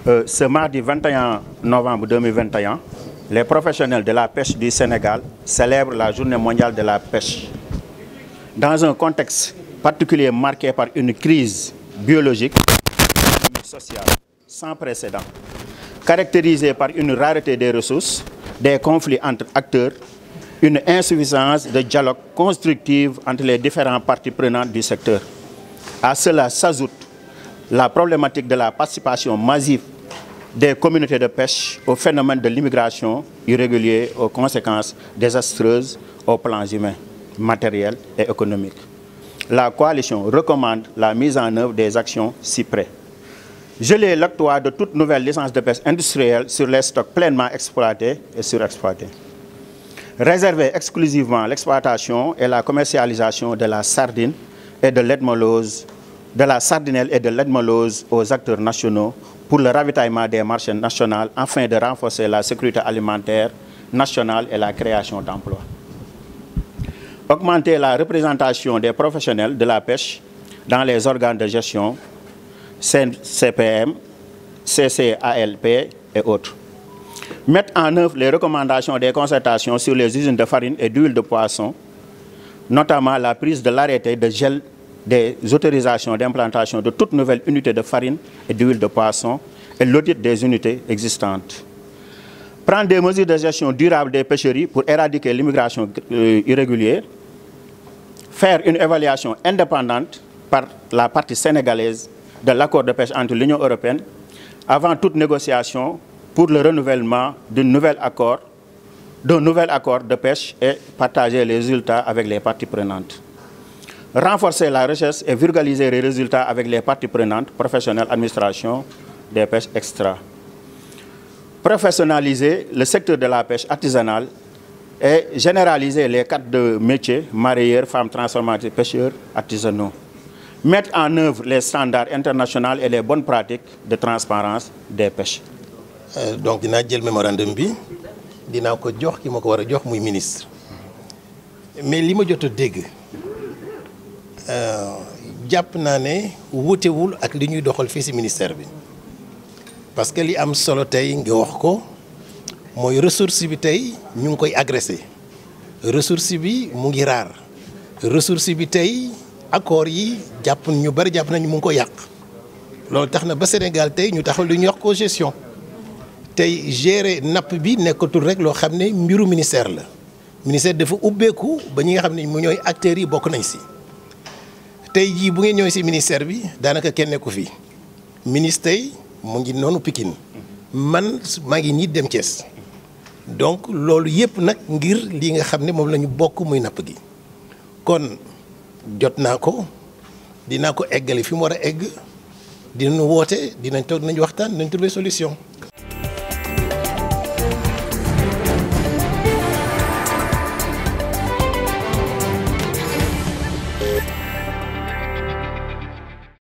Ce mardi 21 novembre 2021, les professionnels de la pêche du Sénégal célèbrent la Journée mondiale de la pêche. Dans un contexte particulier marqué par une crise biologique et sociale sans précédent, caractérisée par une rareté des ressources, des conflits entre acteurs, une insuffisance de dialogue constructif entre les différentes parties prenantes du secteur. À cela s'ajoute la problématique de la participation massive des communautés de pêche au phénomène de l'immigration irrégulière aux conséquences désastreuses aux plans humains, matériels et économiques. La coalition recommande la mise en œuvre des actions ci-près. Geler l'octroi de toute nouvelle licence de pêche industrielle sur les stocks pleinement exploités et surexploités. Réserver exclusivement l'exploitation et la commercialisation de la sardine et de l'ethmolose, de la sardinelle et de l'ethmolose aux acteurs nationaux pour le ravitaillement des marchés nationaux afin de renforcer la sécurité alimentaire nationale et la création d'emplois. Augmenter la représentation des professionnels de la pêche dans les organes de gestion, CPM, CCALP et autres. Mettre en œuvre les recommandations des concertations sur les usines de farine et d'huile de poisson, notamment la prise de l'arrêté de gel des autorisations d'implantation de toute nouvelle unité de farine et d'huile de poisson et l'audit des unités existantes. Prendre des mesures de gestion durable des pêcheries pour éradiquer l'immigration irrégulière. Faire une évaluation indépendante par la partie sénégalaise de l'accord de pêche entre l'Union européenne avant toute négociation pour le renouvellement d'un nouvel accord de pêche et partager les résultats avec les parties prenantes. Renforcer la recherche et vulgariser les résultats avec les parties prenantes, professionnelles, administration des pêches extra. Professionnaliser le secteur de la pêche artisanale et généraliser les cadres de métiers, mareyeurs, femmes transformatrices, pêcheurs, artisanaux. Mettre en œuvre les standards internationaux et les bonnes pratiques de transparence des pêches. Donc, dinaa jël mémorandum bi dinaa ko jox ki ma ko war a jox muy ministre mais li ma jot a dégg jàpp naa ne wutewul ak li ñuy doxal fii ci ministère bi parce que li am solo tey nga wax ko mooy ressource bi tey ñu ngi koy agressé ressource bi mu ngi raar ressource bi tey accord yi jàpp ñu bari jàpp nañu mu ngi ko yàq loolu tax na ba Sénégal tey ñu taxal lu ñuy wax cogestion tey gérer napp bi nekkatul rek loo xam ne mbiru ministère la ministère dafa ubbeeku ba ñi nga xam ne mu ñooy acteurs yi bokk nañ ci tey jii bu ngeen ñëwee ci ministère bi daanaka kenn nekku fi ministre tey mu ngi noonu Pikine man maa ngi nii dem Thiès donc loolu yëpp nag ngir li nga xam ne moom la ñu bokk muy napp gi kon jot naa ko dinaa ko eggale fi mu war a egg dinañu woote dinañ toog dinañ waxtaan dinañ trouver solution.